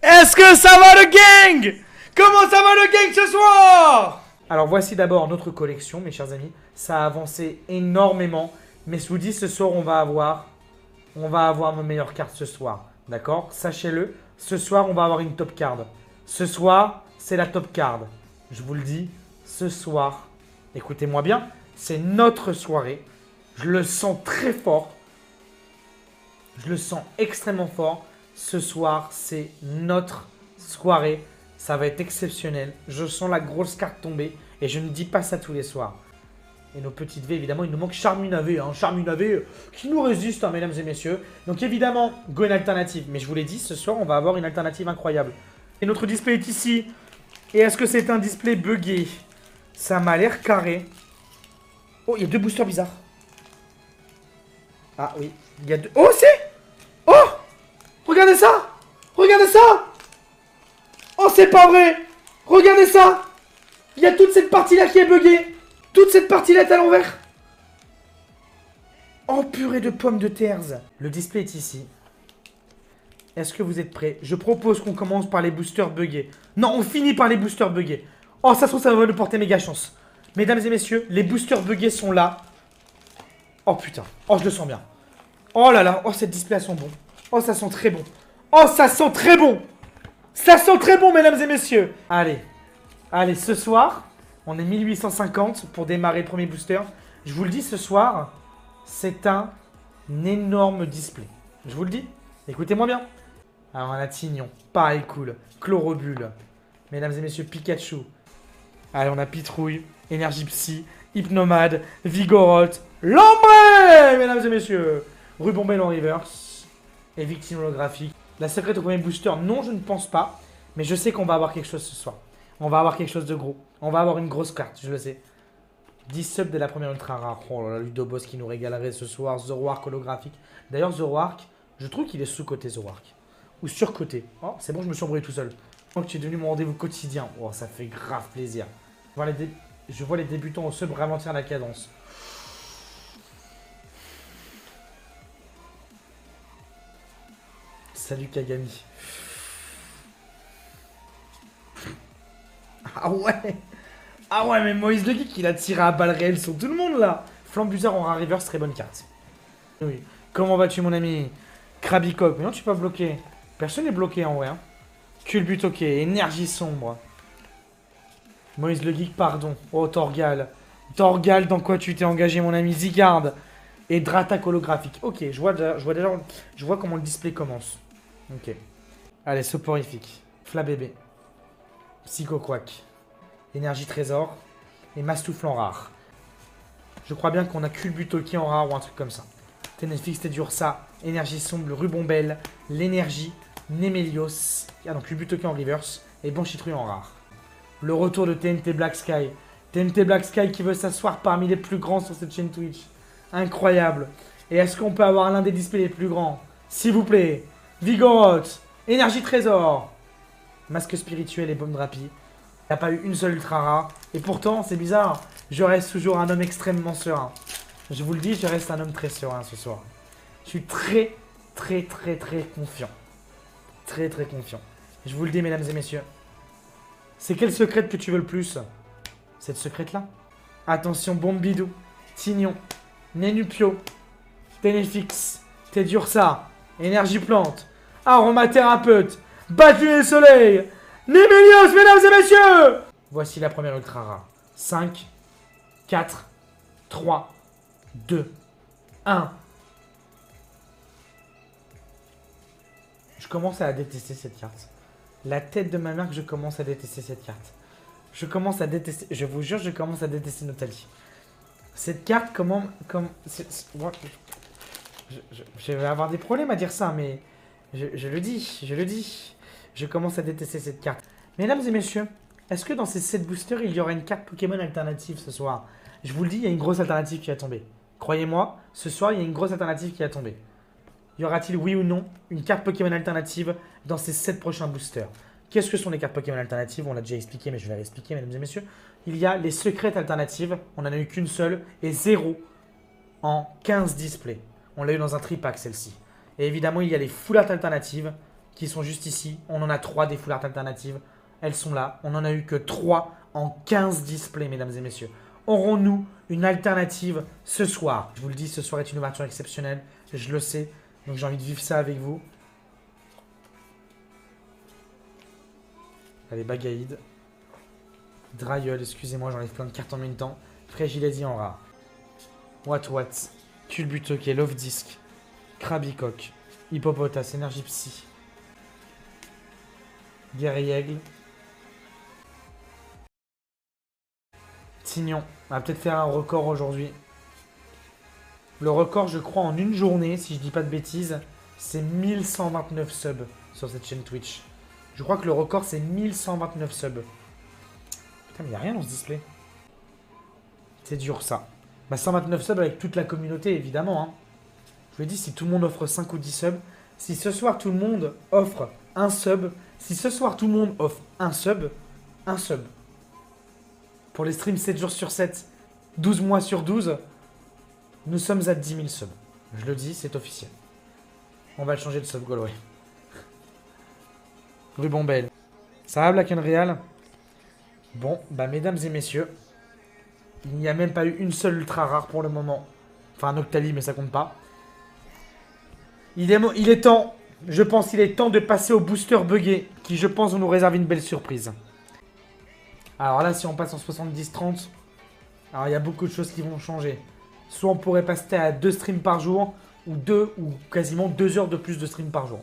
Est-ce que ça va le gang? Comment ça va le gang ce soir? Alors voici d'abord notre collection, mes chers amis. Ça a avancé énormément. Mais je vous dis, ce soir, on va avoir nos meilleures cartes ce soir. D'accord? Sachez-le, ce soir, on va avoir une top card. Ce soir, c'est la top card. Je vous le dis, ce soir, écoutez-moi bien, c'est notre soirée. Je le sens très fort. Je le sens extrêmement fort. Ce soir, c'est notre soirée. Ça va être exceptionnel. Je sens la grosse carte tomber. Et je ne dis pas ça tous les soirs. Et nos petites V, évidemment, il nous manque Charminavé. Charminavé qui nous résiste, hein, mesdames et messieurs. Donc évidemment, go une alternative. Mais je vous l'ai dit, ce soir, on va avoir une alternative incroyable. Et notre display est ici. Et est-ce que c'est un display buggé? Ça m'a l'air carré. Oh, il y a deux boosters bizarres. Ah oui, il y a deux... Oh, c'est... Oh! Regardez ça! Regardez ça! Oh, c'est pas vrai! Regardez ça! Il y a toute cette partie-là qui est buggée! Toute cette partie-là est à l'envers! Oh, purée de pommes de terre! Le display est ici. Est-ce que vous êtes prêts? Je propose qu'on commence par les boosters buggés. Non, on finit par les boosters buggés. Oh, ça se trouve, ça va nous porter méga chance. Mesdames et messieurs, les boosters buggés sont là. Oh putain. Oh, je le sens bien. Oh là là. Oh, cette display, elles sont bons. Oh, ça sent très bon. Oh, ça sent très bon. Ça sent très bon, mesdames et messieurs. Allez. Allez, ce soir, on est 1850 pour démarrer le premier booster. Je vous le dis, ce soir, c'est un énorme display. Je vous le dis. Écoutez-moi bien. Alors, on a Tignon. Pareil cool. Chlorobule. Mesdames et messieurs, Pikachu. Allez, on a Pitrouille. Énergie Psy. Hypnomade. Vigoroth. Lombre, mesdames et messieurs. Rubombelle en reverse. Et victime holographique. La secrète au premier booster, non, je ne pense pas. Mais je sais qu'on va avoir quelque chose ce soir. On va avoir quelque chose de gros. On va avoir une grosse carte, je le sais. 10 subs de la première ultra rare. Oh là là, Ludobos qui nous régalerait ce soir. Zoroark holographique. D'ailleurs, Zoroark, je trouve qu'il est sous-côté Zoroark. Ou sur-côté. Oh, c'est bon, je me suis embrouillé tout seul. Je crois que tu es devenu mon rendez-vous quotidien. Oh, ça fait grave plaisir. Je vois les débutants au sub ralentir la cadence. Salut Kagami. Ah ouais. Ah ouais, mais Moïse le Geek, il a tiré à balles réelles sur tout le monde là. Flambuzard en rare reverse, très bonne carte. Oui. Comment vas-tu mon ami? Krabicock, mais non tu peux pas bloquer. Personne n'est bloqué en vrai. Hein. Culbut, ok. Énergie sombre. Moïse le Geek, pardon. Oh, Torgal. Torgal, dans quoi tu t'es engagé, mon ami? Zygarde. Et Dratak holographique. Ok, je vois comment le display commence. Ok. Allez, soporifique. Flabébé. Psychoquack. Énergie trésor. Et Mastoufle en rare. Je crois bien qu'on a Culbutoki en rare ou un truc comme ça. Ténéfix, Tedursa. Énergie sombre, Rubombelle. L'énergie. Nemelios. Ah non, Culbutoki en reverse. Et Banchitrouille en rare. Le retour de TNT Black Sky. TNT Black Sky qui veut s'asseoir parmi les plus grands sur cette chaîne Twitch. Incroyable. Et est-ce qu'on peut avoir l'un des displays les plus grands? S'il vous plaît. Vigoroth. Énergie trésor. Masque spirituel et bombe drapi. Il n'y a pas eu une seule ultra rare. Et pourtant, c'est bizarre. Je reste toujours un homme extrêmement serein. Je vous le dis, je reste un homme très serein ce soir. Je suis très confiant. Très confiant. Je vous le dis, mesdames et messieurs. C'est quelle secrète que tu veux le plus? Cette secrète-là? Attention, Bombidou, Tignon, Nénupio, Ténéfix, Tedursa, Énergie Plante, Aromathérapeute, Battu et Soleil, Némélios, mesdames et messieurs! Voici la première ultra rare. 5, 4, 3, 2, 1. Je commence à détester cette carte. La tête de ma mère que je commence à détester cette carte. Je commence à détester... Je vous jure, je commence à détester Nathalie. Cette carte, je vais avoir des problèmes à dire ça, mais... Je le dis. Je commence à détester cette carte. Mesdames et messieurs, est-ce que dans ces 7 boosters, il y aura une carte Pokémon alternative ce soir? Je vous le dis, il y a une grosse alternative qui va tomber. Croyez-moi, ce soir, il y a une grosse alternative qui va tomber. Y aura-t-il, oui ou non, une carte Pokémon alternative dans ces 7 prochains boosters? Qu'est-ce que sont les cartes Pokémon alternatives? On l'a déjà expliqué, mais je vais la réexpliquer, mesdames et messieurs. Il y a les secrètes alternatives. On n'en a eu qu'une seule et 0 en 15 displays. On l'a eu dans un tripack, celle-ci. Et évidemment, il y a les full art alternatives qui sont juste ici. On en a 3 des full art alternatives. Elles sont là. On en a eu que 3 en 15 displays, mesdames et messieurs. Aurons-nous une alternative ce soir? Je vous le dis, ce soir est une ouverture exceptionnelle. Je le sais. Donc j'ai envie de vivre ça avec vous. Allez, Bagaïd. Dryol, excusez-moi, j'enlève plein de cartes en même temps. Fragility en rare. What. Culbutoke, Love Disc. Krabicock. Hippopotas, Énergie Psy. Guerriègle. Tignon. On va peut-être faire un record aujourd'hui. Le record, je crois, en une journée, si je dis pas de bêtises, c'est 1129 subs sur cette chaîne Twitch. Je crois que le record, c'est 1129 subs. Putain, mais il n'y a rien dans ce display. C'est dur, ça. Bah, 129 subs avec toute la communauté, évidemment. Hein. Je vous l'ai dit, si tout le monde offre 5 ou 10 subs, si ce soir, tout le monde offre un sub, si ce soir, tout le monde offre un sub. Pour les streams 7 jours sur 7, 12 mois sur 12, nous sommes à 10 000 subs. Je le dis, c'est officiel. On va le changer de sub, Galway. Ruban Bell. Ça va, Black and Real? Bon, bah mesdames et messieurs, il n'y a même pas eu une seule ultra rare pour le moment. Enfin, un Octali, mais ça compte pas. Il est temps, je pense qu'il est temps de passer au booster buggé, qui je pense va nous réserver une belle surprise. Alors là, si on passe en 70-30, alors il y a beaucoup de choses qui vont changer. Soit on pourrait passer à 2 streams par jour, ou quasiment 2 heures de plus de stream par jour.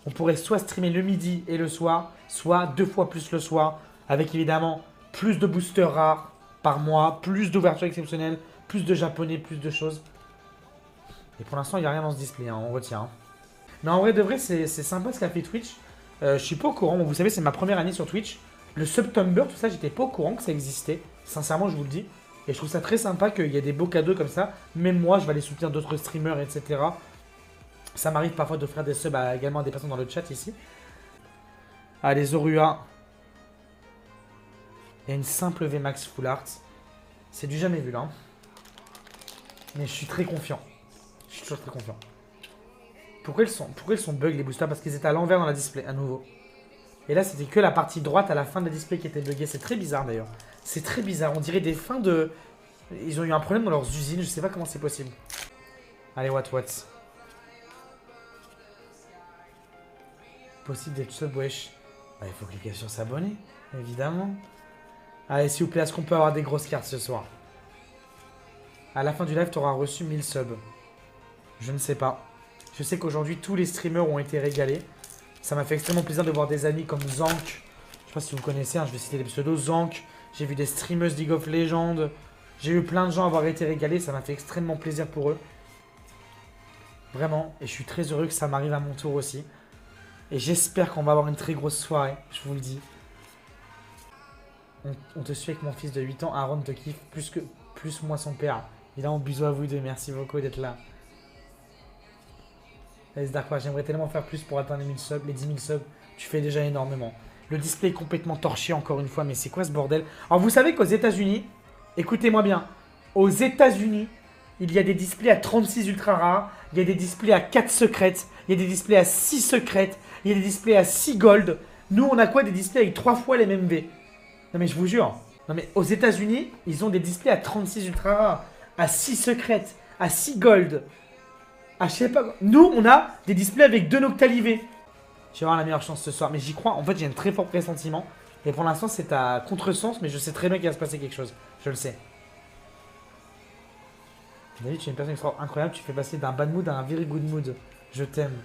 On pourrait soit streamer le midi et le soir, soit 2 fois plus le soir, avec évidemment plus de boosters rares par mois, plus d'ouvertures exceptionnelles, plus de japonais, plus de choses. Et pour l'instant, il n'y a rien dans ce display, hein, on retient. Hein. Mais en vrai de vrai, c'est sympa ce qu'a fait Twitch. Je suis pas au courant, vous savez, c'est ma première année sur Twitch. Le September, tout ça, j'étais pas au courant que ça existait. Sincèrement, je vous le dis. Et je trouve ça très sympa qu'il y ait des beaux cadeaux comme ça. Même moi, je vais aller soutenir d'autres streamers, etc. Ça m'arrive parfois d'offrir des subs également à des personnes dans le chat ici. Allez, Zorua. Il y a une simple VMAX Full Art. C'est du jamais vu là. Hein. Mais je suis très confiant. Je suis toujours très confiant. Pourquoi ils sont bug les boosters? Parce qu'ils étaient à l'envers dans la display, à nouveau. Et là, c'était que la partie droite à la fin de la display qui était buggée. C'est très bizarre d'ailleurs. C'est très bizarre. On dirait des fins de... Ils ont eu un problème dans leurs usines. Je sais pas comment c'est possible. Allez, what. Possible d'être sub, wesh. Bah, il faut cliquer sur s'abonner, évidemment. Allez, s'il vous plaît, est-ce qu'on peut avoir des grosses cartes ce soir? À la fin du live, tu auras reçu 1000 subs. Je ne sais pas. Je sais qu'aujourd'hui, tous les streamers ont été régalés. Ça m'a fait extrêmement plaisir de voir des amis comme Zank. Je sais pas si vous connaissez, hein, je vais citer les pseudos. Zank. J'ai vu des streamers League of Legends. J'ai vu plein de gens avoir été régalés. Ça m'a fait extrêmement plaisir pour eux. Vraiment. Et je suis très heureux que ça m'arrive à mon tour aussi. Et j'espère qu'on va avoir une très grosse soirée. Je vous le dis. On te suit avec mon fils de 8 ans. Aaron te kiffe plus moi son père. Évidemment, bisous à vous deux. Merci beaucoup d'être là. J'aimerais tellement faire plus pour atteindre les 1000 subs. Les 10 000 subs, tu fais déjà énormément. Le display est complètement torché encore une fois. Mais c'est quoi ce bordel? Alors vous savez qu'aux États-Unis, écoutez-moi bien. Aux États-Unis, il y a des displays à 36 ultra rares. Il y a des displays à 4 secrètes. Il y a des displays à 6 secrètes. Il y a des displays à 6 gold. Nous, on a quoi? Des displays avec 3 fois les MMV. Non mais je vous jure. Non mais aux États-Unis, ils ont des displays à 36 ultra rares, à 6 secrètes, à 6 gold. Ah, je sais pas. Nous, on a des displays avec 2 Noctalivés. Je vais avoir la meilleure chance ce soir. Mais j'y crois. En fait, j'ai un très fort pressentiment. Et pour l'instant, c'est à contresens. Mais je sais très bien qu'il va se passer quelque chose. Je le sais. David, tu es une personne incroyable. Tu fais passer d'un bad mood à un very good mood. Je t'aime.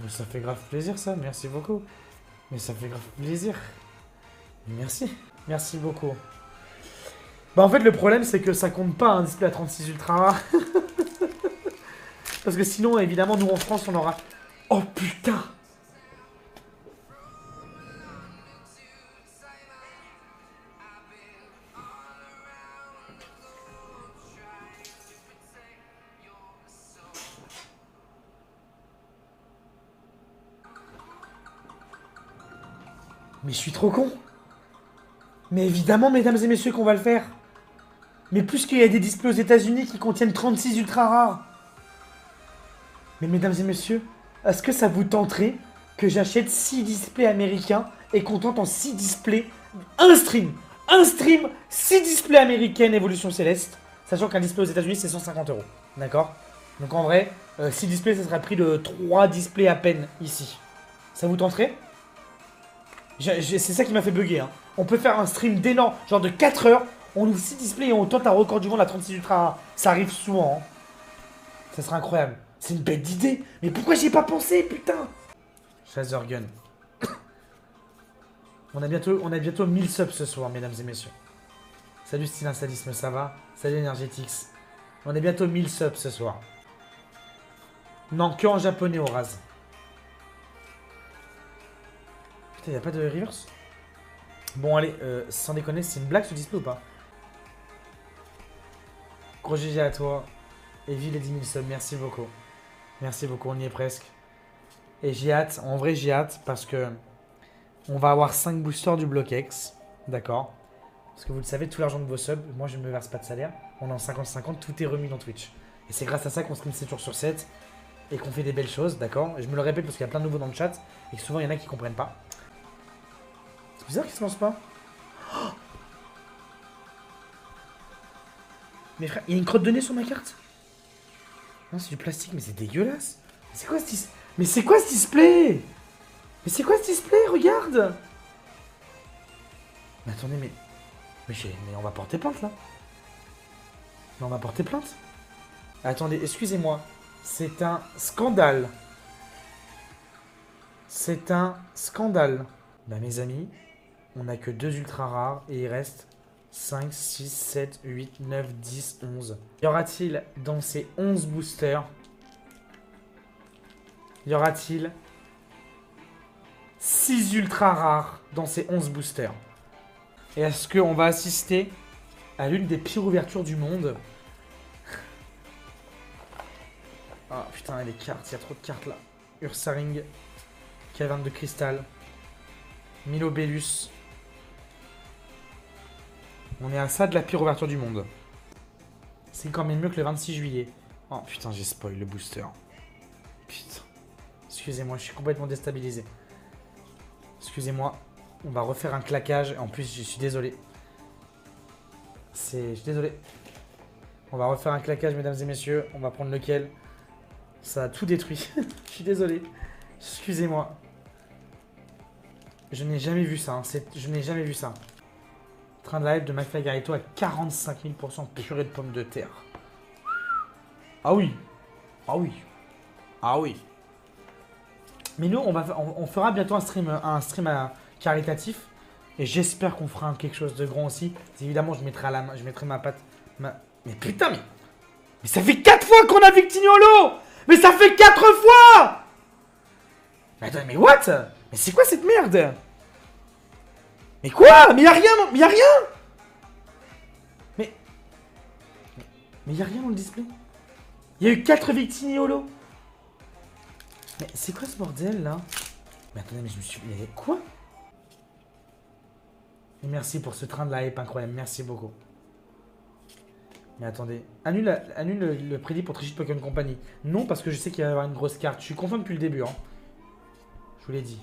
Ça fait grave plaisir, ça. Merci beaucoup. Mais ça fait grave plaisir. Merci. Merci beaucoup. Bah, en fait, le problème, c'est que ça compte pas un display à 36 ultra rare. Parce que sinon, évidemment, nous en France, on aura... Oh putain! Mais je suis trop con! Mais évidemment, mesdames et messieurs, qu'on va le faire! Mais plus qu'il y a des displays aux États-Unis qui contiennent 36 ultra rares! Mais mesdames et messieurs, est-ce que ça vous tenterait que j'achète 6 displays américains et qu'on tente en 6 displays un stream. Un stream, 6 displays américaines Évolution Céleste. Sachant qu'un display aux États-Unis c'est 150 €. D'accord? Donc en vrai, 6 displays ça sera le prix de 3 displays à peine ici. Ça vous tenterait? C'est ça qui m'a fait bugger. Hein. On peut faire un stream d'énorme, genre de 4 heures. On ouvre 6 displays et on tente un record du monde à 36 Ultra. Ça arrive souvent. Hein. Ça serait incroyable. C'est une bête d'idée. Mais pourquoi j'y ai pas pensé, putain? Chaser Gun. On a bientôt 1000 subs ce soir, mesdames et messieurs. Salut Stylin Sadisme, ça va? Salut Energetix. On est bientôt 1000 subs ce soir. Non, que en japonais au ras. Putain, y'a pas de reverse? Bon, allez, sans déconner, c'est une blague ce display ou pas? Gros GG à toi. Et vive les 10 000 subs, merci beaucoup. Merci beaucoup, on y est presque. Et j'ai hâte, en vrai j'ai hâte parce que on va avoir 5 boosters du bloc X. D'accord? Parce que vous le savez, tout l'argent de vos subs, moi je ne me verse pas de salaire. On est en 50-50, tout est remis dans Twitch. Et c'est grâce à ça qu'on stream 7 jours sur 7 et qu'on fait des belles choses, d'accord? Et je me le répète parce qu'il y a plein de nouveaux dans le chat et que souvent il y en a qui comprennent pas. C'est bizarre qu'il se lance pas. Oh, mais frère, il y a une crotte de nez sur ma carte? Non, c'est du plastique, mais c'est dégueulasse. C'est quoi ce display? Mais c'est quoi ce display? Mais c'est quoi ce display? Regarde! Mais attendez, mais on va porter plainte là. Mais on va porter plainte. Attendez, excusez-moi. C'est un scandale. C'est un scandale. Bah mes amis, on n'a que 2 ultra rares et il reste 5, 6, 7, 8, 9, 10, 11. Y aura-t-il dans ces 11 boosters, y aura-t-il 6 ultra rares dans ces 11 boosters? Et est-ce qu'on va assister à l'une des pires ouvertures du monde? Ah putain, les cartes, il y a trop de cartes là. Ursaring, Caverne de Cristal, Milobellus. On est à ça de la pire ouverture du monde. C'est quand même mieux que le 26 juillet. Oh putain, j'ai spoil le booster. Putain. Excusez-moi, je suis complètement déstabilisé. Excusez-moi. On va refaire un claquage. En plus, je suis désolé. Je suis désolé. On va refaire un claquage, mesdames et messieurs. On va prendre lequel? Ça a tout détruit. Je suis désolé. Excusez-moi. Je n'ai jamais vu ça. Hein. Je n'ai jamais vu ça. Train de live de McFly Garito à 45 000% purée de pommes de terre. Ah oui. Ah oui. Ah oui. Mais nous, on fera bientôt un stream caritatif. Et j'espère qu'on fera quelque chose de grand aussi. Évidemment, je mettrai ma patte. Mais putain, mais ça fait 4 fois qu'on a Victignolo. Mais ça fait 4 fois. Mais attends, mais what? Mais c'est quoi cette merde? Mais quoi? Mais y'a rien, y'a rien. Mais y'a rien dans le display. Il y a eu 4 Victignolo. Mais c'est quoi ce bordel là? Mais attendez, mais je me suis... Mais quoi? Et merci pour ce train de la hype incroyable, merci beaucoup. Mais attendez, annule le prédit pour Trichit Pokémon Company. Non, parce que je sais qu'il va y avoir une grosse carte. Je suis confiant depuis le début. Hein. Je vous l'ai dit.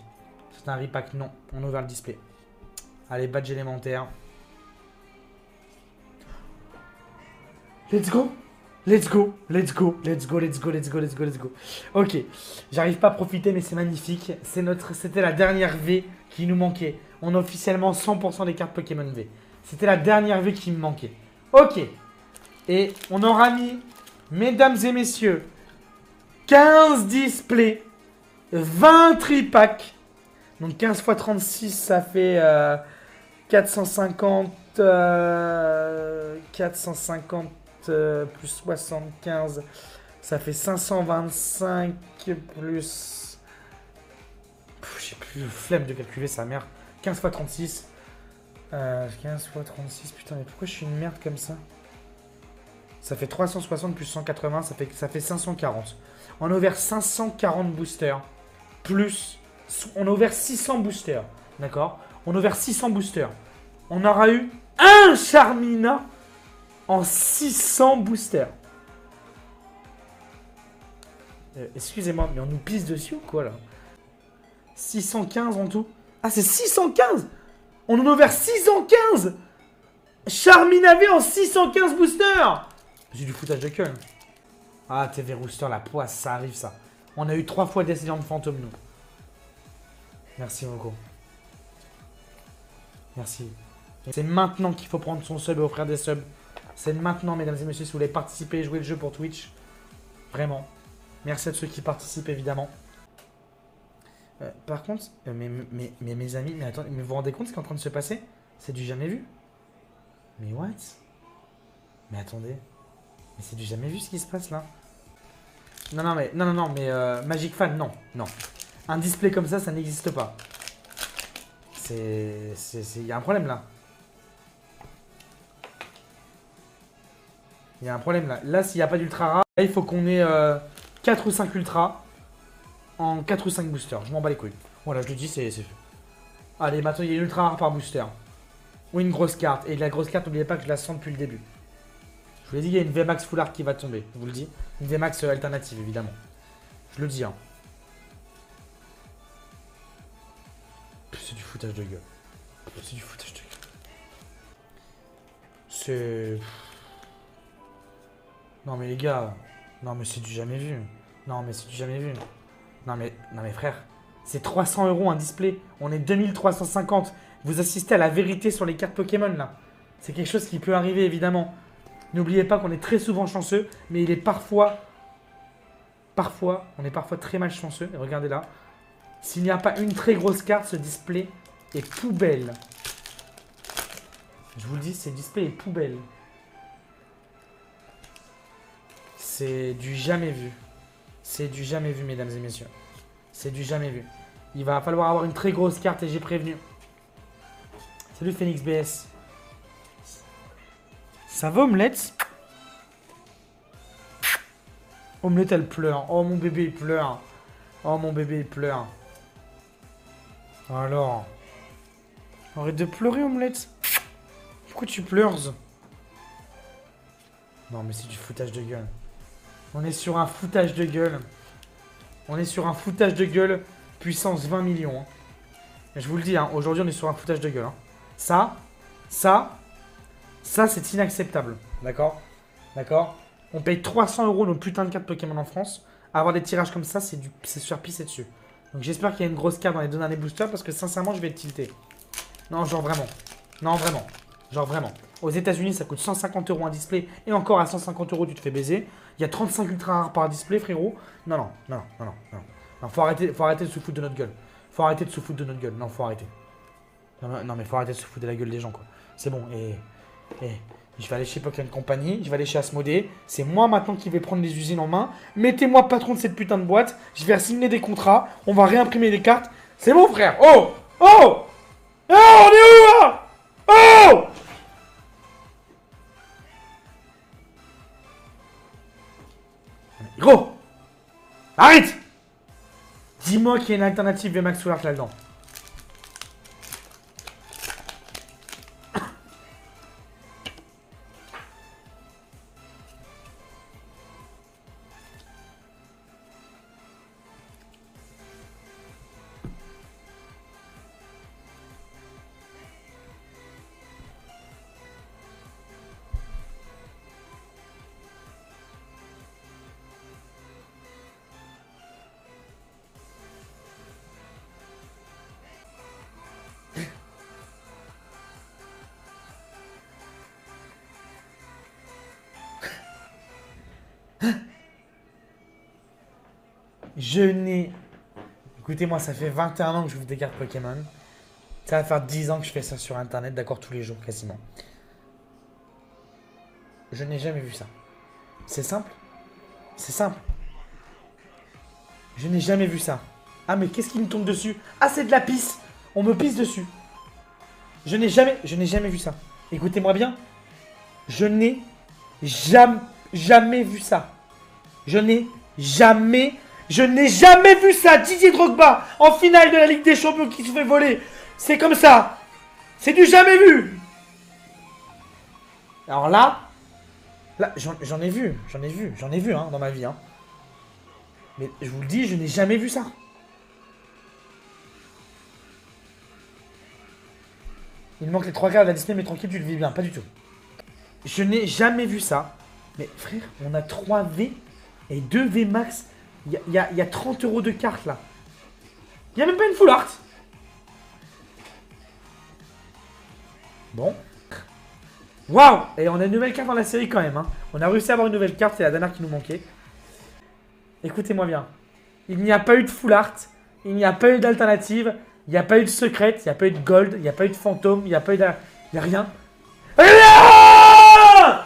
C'est un repack, non. On a ouvert le display. Allez, badge élémentaire. Let's go. Let's go, let's go, let's go, let's go, let's go, let's go, let's go. Ok, j'arrive pas à profiter, mais c'est magnifique. C'était la dernière V qui nous manquait. On a officiellement 100% des cartes Pokémon V. C'était la dernière V qui me manquait. Ok. Et on aura mis, mesdames et messieurs, 15 displays, 20 tripacks. Donc 15 x 36, ça fait 450, 450 plus 75, ça fait 525 plus... J'ai plus le flemme de calculer sa mère. 15 x 36. 15 x 36, putain, mais pourquoi je suis une merde comme ça? Ça fait 360 plus 180, ça fait 540. On a ouvert 540 boosters. Plus... On a ouvert 600 boosters. D'accord? On a ouvert 600 boosters. On aura eu un Charmina en 600 boosters. Excusez-moi, mais on nous pisse dessus ou quoi là? 615 en tout. Ah, c'est 615. On en a ouvert 615. Charminavé en 615 boosters. J'ai du foutage de gueule. Ah, TV Rooster, la poisse, ça arrive ça. On a eu 3 fois Descendant de fantôme, nous. Merci beaucoup. Merci. C'est maintenant qu'il faut prendre son sub et offrir des subs. C'est maintenant, mesdames et messieurs, si vous voulez participer et jouer le jeu pour Twitch. Vraiment. Merci à ceux qui participent, évidemment. Par contre, mes amis, mais attendez, mais vous vous rendez compte ce qui est en train de se passer? C'est du jamais vu. Mais what? Mais attendez. Mais c'est du jamais vu ce qui se passe là. Non, mais Magic Fan, non. Un display comme ça n'existe pas. Il y a un problème là. Il y a un problème là. Là, s'il n'y a pas d'ultra rare, il faut qu'on ait 4 ou 5 ultra en 4 ou 5 boosters. Je m'en bats les couilles. Voilà, je le dis, c'est fait. Allez, maintenant, il y a une ultra rare par booster. Ou une grosse carte. Et la grosse carte, n'oubliez pas que je la sens depuis le début. Je vous l'ai dit, il y a une VMAX full art qui va tomber. Je vous le dis. Une VMAX alternative, évidemment. Je le dis, hein. C'est du foutage de gueule. C'est du foutage de gueule. C'est... Non mais les gars. Non mais c'est du jamais vu. Non mais c'est du jamais vu. Non mais frère. C'est 300 € un display. On est 2350. Vous assistez à la vérité sur les cartes Pokémon là. C'est quelque chose qui peut arriver évidemment. N'oubliez pas qu'on est très souvent chanceux. Mais il est parfois... on est parfois très malchanceux. Et regardez là. S'il n'y a pas une très grosse carte, ce display est poubelle. Je vous le dis, ce display est poubelle. C'est du jamais vu. C'est du jamais vu, mesdames et messieurs. C'est du jamais vu. Il va falloir avoir une très grosse carte et j'ai prévenu. Salut Phoenix BS. Ça va, Omelette? Omelette, elle pleure. Oh, mon bébé, il pleure. Oh, mon bébé, il pleure. Alors. Arrête de pleurer, Omelette. Pourquoi tu pleures? Non, mais c'est du foutage de gueule. On est sur un foutage de gueule. On est sur un foutage de gueule puissance 20 millions. Hein. Je vous le dis, hein, aujourd'hui, on est sur un foutage de gueule. Hein. Ça, c'est inacceptable. D'accord? D'accord? On paye 300 € nos putains de cartes Pokémon en France. Avoir des tirages comme ça, c'est se faire pisser dessus. Donc j'espère qu'il y a une grosse carte dans les deux derniers boosters parce que sincèrement, je vais être tilté. Non, genre vraiment. Non, vraiment. Genre vraiment. Aux États-Unis, ça coûte 150 € un display et encore à 150 € tu te fais baiser. Il y a 35 ultra rares par display, frérot. Non. Non, faut arrêter de se foutre de notre gueule. Faut arrêter de se foutre de notre gueule. Non, faut arrêter. Non, mais faut arrêter de se foutre de la gueule des gens, quoi. C'est bon. Et je vais aller chez Pokémon Company, je vais aller chez Asmodée. C'est moi maintenant qui vais prendre les usines en main. Mettez-moi patron de cette putain de boîte. Je vais signer des contrats. On va réimprimer des cartes. C'est bon, frère. Oh, on est où, là? Oh! Gros! Arrête! Dis-moi qu'il y a une alternative VMAX Solar là-dedans. Je n'ai... Écoutez-moi, ça fait 21 ans que je joue des cartes Pokémon. Ça va faire 10 ans que je fais ça sur Internet, d'accord, tous les jours, quasiment. Je n'ai jamais vu ça. C'est simple. C'est simple. Je n'ai jamais vu ça. Ah, mais qu'est-ce qui me tombe dessus? Ah, c'est de la pisse. On me pisse dessus. Je n'ai jamais vu ça. Écoutez-moi bien. Je n'ai jamais vu ça. Je n'ai jamais vu ça. Didier Drogba en finale de la Ligue des Champions qui se fait voler. C'est comme ça. C'est du jamais vu. Alors là, j'en ai vu hein, dans ma vie. Hein. Mais je vous le dis, je n'ai jamais vu ça. Il manque les 3 quarts de la Disney, mais tranquille, tu le vis bien. Pas du tout. Je n'ai jamais vu ça. Mais frère, on a 3 V et 2 V max. Il y a 30 € de carte là. Il n'y a même pas une full art. Bon. Waouh! Et on a une nouvelle carte dans la série quand même. Hein. On a réussi à avoir une nouvelle carte, c'est la dernière qui nous manquait. Écoutez-moi bien. Il n'y a pas eu de full art. Il n'y a pas eu d'alternative. Il n'y a pas eu de secrète. Il n'y a pas eu de gold. Il n'y a pas eu de fantôme. Il n'y a pas eu de... Il n'y a rien. Rien!